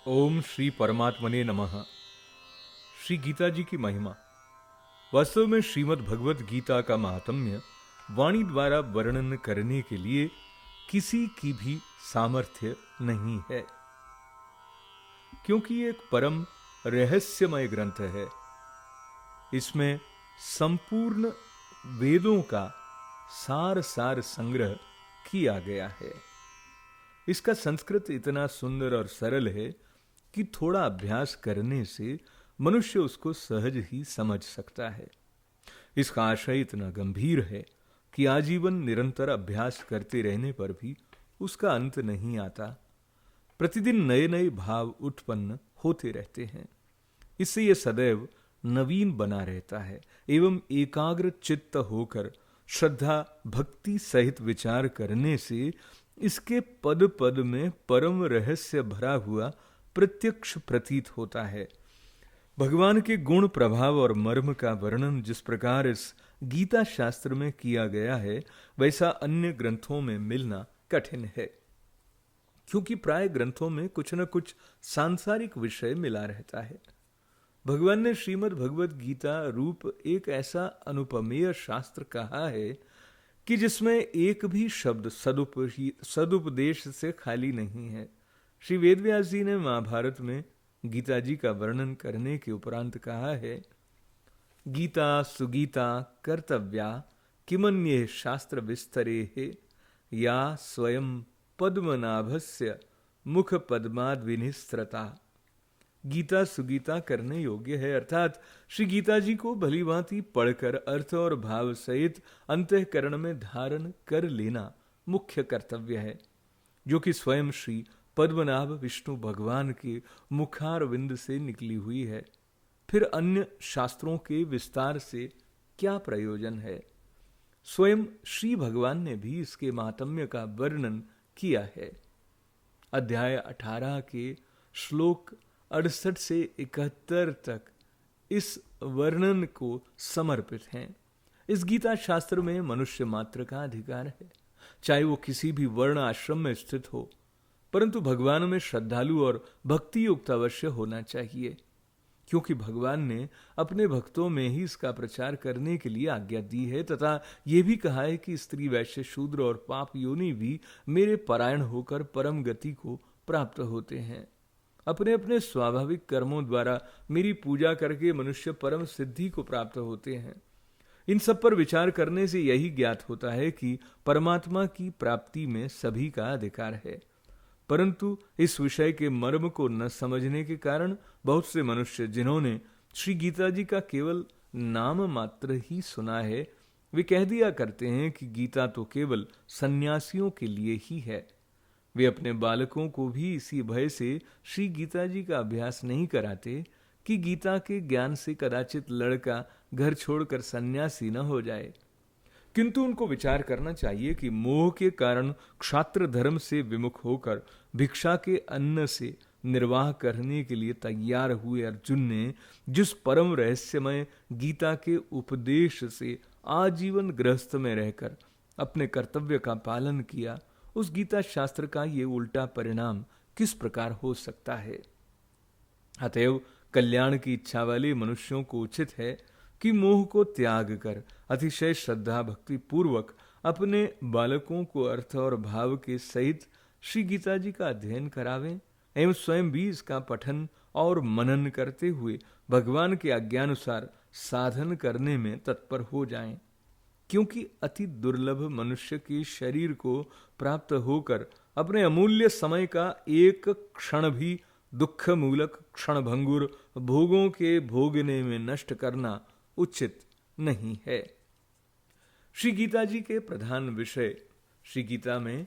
ओम श्री परमात्मने नमः। श्री गीता जी की महिमा। वास्तव में श्रीमद् भगवत गीता का महात्म्य वाणी द्वारा वर्णन करने के लिए किसी की भी सामर्थ्य नहीं है, क्योंकि ये एक परम रहस्यमय ग्रंथ है। इसमें संपूर्ण वेदों का सार संग्रह किया गया है। इसका संस्कृत इतना सुंदर और सरल है कि थोड़ा अभ्यास करने से मनुष्य उसको सहज ही समझ सकता है। इसका आशय इतना गंभीर है कि आजीवन निरंतर अभ्यास करते रहने पर भी उसका अंत नहीं आता। प्रतिदिन नए नए भाव उत्पन्न होते रहते हैं। इससे यह सदैव नवीन बना रहता है एवं एकाग्र चित्त होकर श्रद्धा भक्ति सहित विचार करने से इसके पद पद में परम रहस्य भरा हुआ प्रत्यक्ष प्रतीत होता है। भगवान के गुण प्रभाव और मर्म का वर्णन जिस प्रकार इस गीता शास्त्र में किया गया है, वैसा अन्य ग्रंथों में मिलना कठिन है, क्योंकि प्राय ग्रंथों में कुछ न कुछ सांसारिक विषय मिला रहता है। भगवान ने श्रीमद् भगवत गीता रूप एक ऐसा अनुपमेय शास्त्र कहा है कि जिसमें एक भी शब्द सदुपदेश से खाली नहीं है। श्री वेदव्यास जी ने महाभारत में गीता जी का वर्णन करने के उपरांत कहा है, गीता सुगीता कर्तव्या किमन्ये शास्त्र विस्तरे है या स्वयं पद्मनाभस्य मुख पद्माद विनिस्त्रता। गीता सुगीता करने योग्य है, अर्थात श्री गीता जी को भली भांति पढ़कर अर्थ और भाव सहित अंतःकरण में धारण कर लेना मुख्य कर्तव्य है, जो कि स्वयं श्री पद्मनाभ विष्णु भगवान के मुखारविंद से निकली हुई है। फिर अन्य शास्त्रों के विस्तार से क्या प्रयोजन है। स्वयं श्री भगवान ने भी इसके महात्म्य का वर्णन किया है। अध्याय 18 के श्लोक 68 से 71 तक इस वर्णन को समर्पित हैं। इस गीता शास्त्र में मनुष्य मात्र का अधिकार है, चाहे वो किसी भी वर्ण आश्रम में स्थित हो, परंतु भगवान में श्रद्धालु और भक्ति युक्त अवश्य होना चाहिए, क्योंकि भगवान ने अपने भक्तों में ही इसका प्रचार करने के लिए आज्ञा दी है, तथा यह भी कहा है कि स्त्री वैश्य शूद्र और पाप योनि भी मेरे परायण होकर परम गति को प्राप्त होते हैं। अपने अपने स्वाभाविक कर्मों द्वारा मेरी पूजा करके मनुष्य परम सिद्धि को प्राप्त होते हैं। इन सब पर विचार करने से यही ज्ञात होता है कि परमात्मा की प्राप्ति में सभी का अधिकार है, परंतु इस विषय के मर्म को न समझने के कारण बहुत से मनुष्य जिन्होंने श्री गीता जी का केवल नाम मात्र ही सुना है, वे कह दिया करते हैं कि गीता तो केवल सन्यासियों के लिए ही है। वे अपने बालकों को भी इसी भय से श्री गीता जी का अभ्यास नहीं कराते कि गीता के ज्ञान से कदाचित लड़का घर छोड़कर सन्यासी न हो जाए। किंतु उनको विचार करना चाहिए कि मोह के कारण क्षात्र धर्म से विमुख होकर भिक्षा के अन्न से निर्वाह करने के लिए तैयार हुए अर्जुन ने जिस परम रहस्यमय गीता के उपदेश से आजीवन गृहस्थ में रहकर अपने कर्तव्य का पालन किया, उस गीता शास्त्र का ये उल्टा परिणाम किस प्रकार हो सकता है। अतएव कल्याण की इच्छा वाले मनुष्यों को उचित है कि मोह को त्याग कर अतिशय श्रद्धा भक्ति पूर्वक अपने बालकों को अर्थ और भाव के सहित श्री गीता जी का अध्ययन करावें एवं स्वयं भी इसका पठन और मनन करते हुए भगवान के आज्ञानुसार साधन करने में तत्पर हो जाएं, क्योंकि अति दुर्लभ मनुष्य के शरीर को प्राप्त होकर अपने अमूल्य समय का एक क्षण भी दुख मूलक क्षणभंगुर भोगों के भोगने में नष्ट करना उचित नहीं है। श्री गीता जी के प्रधान विषय, श्री गीता में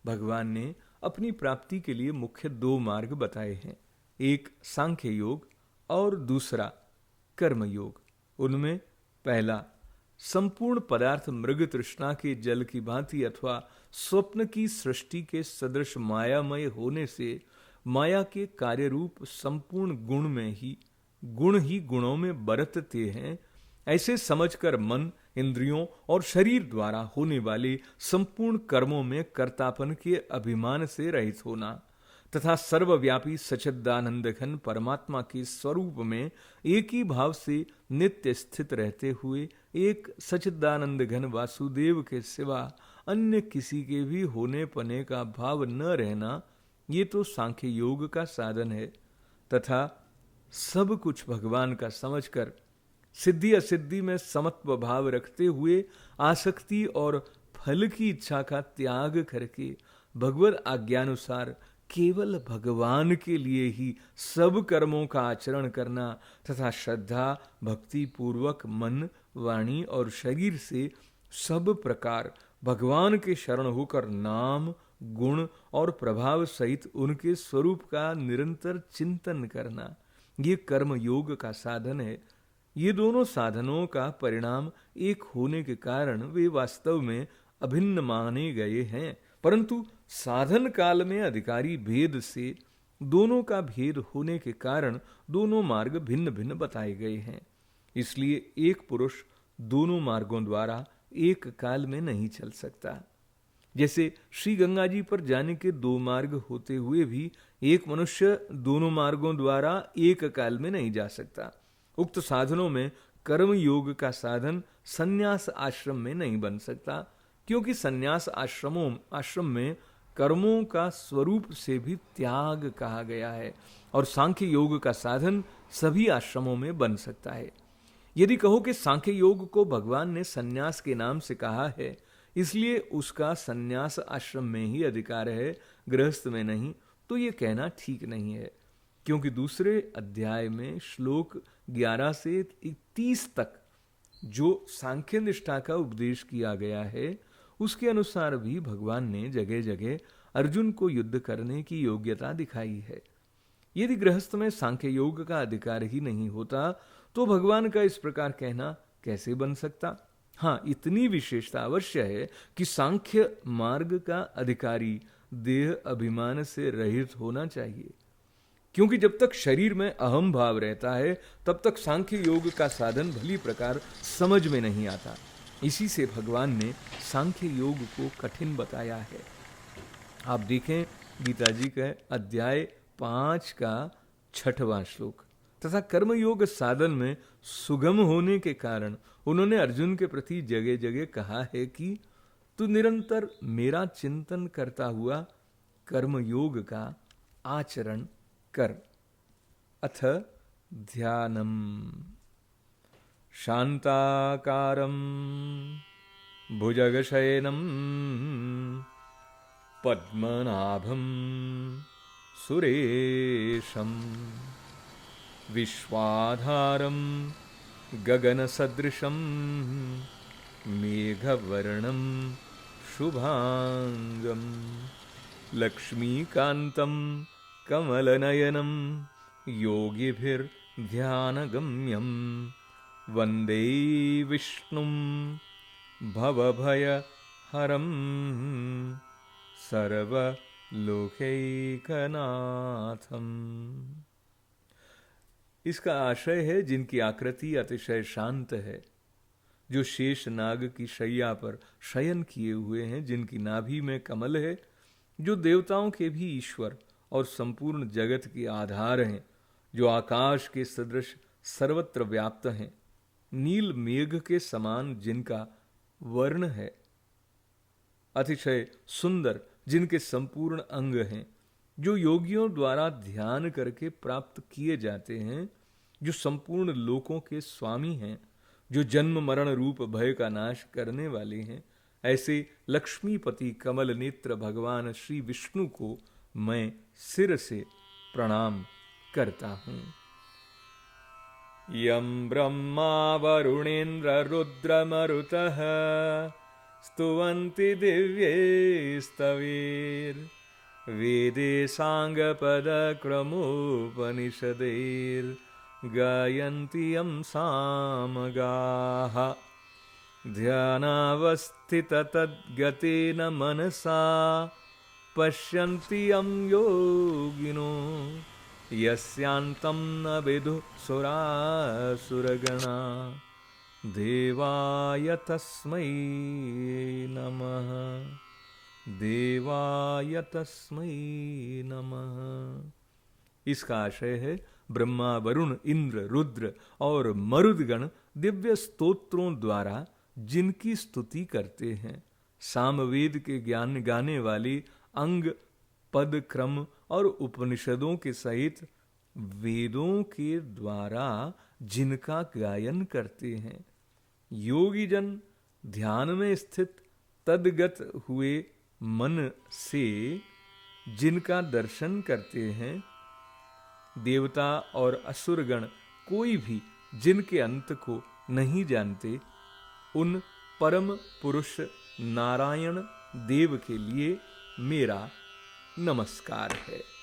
भगवान ने अपनी प्राप्ति के लिए मुख्य 2 मार्ग बताए हैं, एक सांख्य योग और दूसरा कर्म योग। उनमें पहला, संपूर्ण पदार्थ मृग तृष्णा के जल की भांति अथवा स्वप्न की सृष्टि के सदृश मायामय होने से माया के कार्य रूप संपूर्ण गुण ही गुणों में बरतते हैं, ऐसे समझकर मन इंद्रियों और शरीर द्वारा होने वाले संपूर्ण कर्मों में कर्तापन के अभिमान से रहित होना, तथा सर्वव्यापी सच्चिदानंद घन परमात्मा के स्वरूप में एक ही भाव से नित्य स्थित रहते हुए एक सच्चिदानंद घन वासुदेव के सिवा अन्य किसी के भी होने पने का भाव न रहना, ये तो सांख्य योग का साधन है। तथा सब कुछ भगवान का समझकर सिद्धि असिद्धि में समत्व भाव रखते हुए आसक्ति और फल की इच्छा का त्याग करके भगवत आज्ञानुसार केवल भगवान के लिए ही सब कर्मों का आचरण करना तथा श्रद्धा भक्ति पूर्वक मन वाणी और शरीर से सब प्रकार भगवान के शरण होकर नाम गुण और प्रभाव सहित उनके स्वरूप का निरंतर चिंतन करना, ये कर्म योग का साधन है। ये दोनों साधनों का परिणाम एक होने के कारण वे वास्तव में अभिन्न माने गए हैं, परंतु साधन काल में अधिकारी भेद से दोनों का भेद होने के कारण दोनों मार्ग भिन्न भिन्न बताए गए हैं। इसलिए एक पुरुष दोनों मार्गों द्वारा एक काल में नहीं चल सकता। जैसे श्री गंगा जी पर जाने के दो मार्ग होते हुए भी एक मनुष्य दोनों मार्गों द्वारा एक काल में नहीं जा सकता। उक्त साधनों में कर्म योग का साधन संन्यास आश्रम में नहीं बन सकता, क्योंकि संन्यास आश्रम में कर्मों का स्वरूप से भी त्याग कहा गया है और सांख्य योग का साधन सभी आश्रमों में बन सकता है। यदि कहो कि सांख्य योग को भगवान ने संन्यास के नाम से कहा है, इसलिए उसका संन्यास आश्रम में ही अधिकार है, गृहस्थ में नहीं, तो ये कहना ठीक नहीं है, क्योंकि दूसरे अध्याय में श्लोक 11 से 30 तक जो सांख्य निष्ठा का उपदेश किया गया है, उसके अनुसार भी भगवान ने जगह जगह अर्जुन को युद्ध करने की योग्यता दिखाई है। यदि गृहस्थ में सांख्य योग का अधिकार ही नहीं होता तो भगवान का इस प्रकार कहना कैसे बन सकता। हाँ, इतनी विशेषता अवश्य है कि सांख्य मार्ग का अधिकारी देह अभिमान से रहित होना चाहिए, क्योंकि जब तक शरीर में अहम भाव रहता है तब तक सांख्य योग का साधन भली प्रकार समझ में नहीं आता। इसी से भगवान ने सांख्य योग को कठिन बताया है। आप देखें गीता जी का अध्याय 5 का 6वां श्लोक। तथा कर्मयोग साधन में सुगम होने के कारण उन्होंने अर्जुन के प्रति जगह जगह कहा है कि तू निरंतर मेरा चिंतन करता हुआ कर्मयोग का आचरण कर। अथ ध्यानम शांताकारं भुजगशयनं पद्मनाभं सुरेशं विश्वाधारं गगनसदृशं मेघवर्णं शुभांगं लक्ष्मीकान्तं कमलनयनं योगिभिर्ध्यानगम्यं वन्दे विष्णुं भवभयहरं सर्वलोकैकनाथम्। इसका आशय है जिनकी आकृति अतिशय शांत है, जो शेष नाग की शैया पर शयन किए हुए हैं, जिनकी नाभि में कमल है, जो देवताओं के भी ईश्वर और संपूर्ण जगत के आधार हैं, जो आकाश के सदृश सर्वत्र व्याप्त हैं, नील मेघ के समान जिनका वर्ण है, अतिशय सुंदर जिनके संपूर्ण अंग हैं, जो योगियों द्वारा ध्यान करके प्राप्त किए जाते हैं, जो संपूर्ण लोकों के स्वामी हैं, जो जन्म मरण रूप भय का नाश करने वाले हैं, ऐसे लक्ष्मीपति कमल नेत्र भगवान श्री विष्णु को मैं सिर से प्रणाम करता हूँ। यं ब्रह्मा वरुणेन्द्र रुद्रमरुतः स्तुवन्ति दिव्यैस्तवैर्वेदे साङ्गपदक्रमोपनिषदैर्गायन्ति यं सामगाः ध्यानावस्थिततद्गतेन मनसा पश्यन्ति यं योगिनो यस्यान्तं न विदुः सुरासुरगणा देवाय तस्मै नमः। देवाय तस्मै नमः। इसका आशय है ब्रह्मा, वरुण, इंद्र, रुद्र और मरुदगण दिव्य स्तोत्रों द्वारा जिनकी स्तुति करते हैं, सामवेद के ज्ञान गाने वाली अंग, पद, क्रम और उपनिषदों के सहित वेदों के द्वारा जिनका गायन करते हैं, योगी जन ध्यान में स्थित तदगत हुए मन से जिनका दर्शन करते हैं, देवता और असुरगण कोई भी जिनके अंत को नहीं जानते, उन परम पुरुष नारायण देव के लिए मेरा नमस्कार है।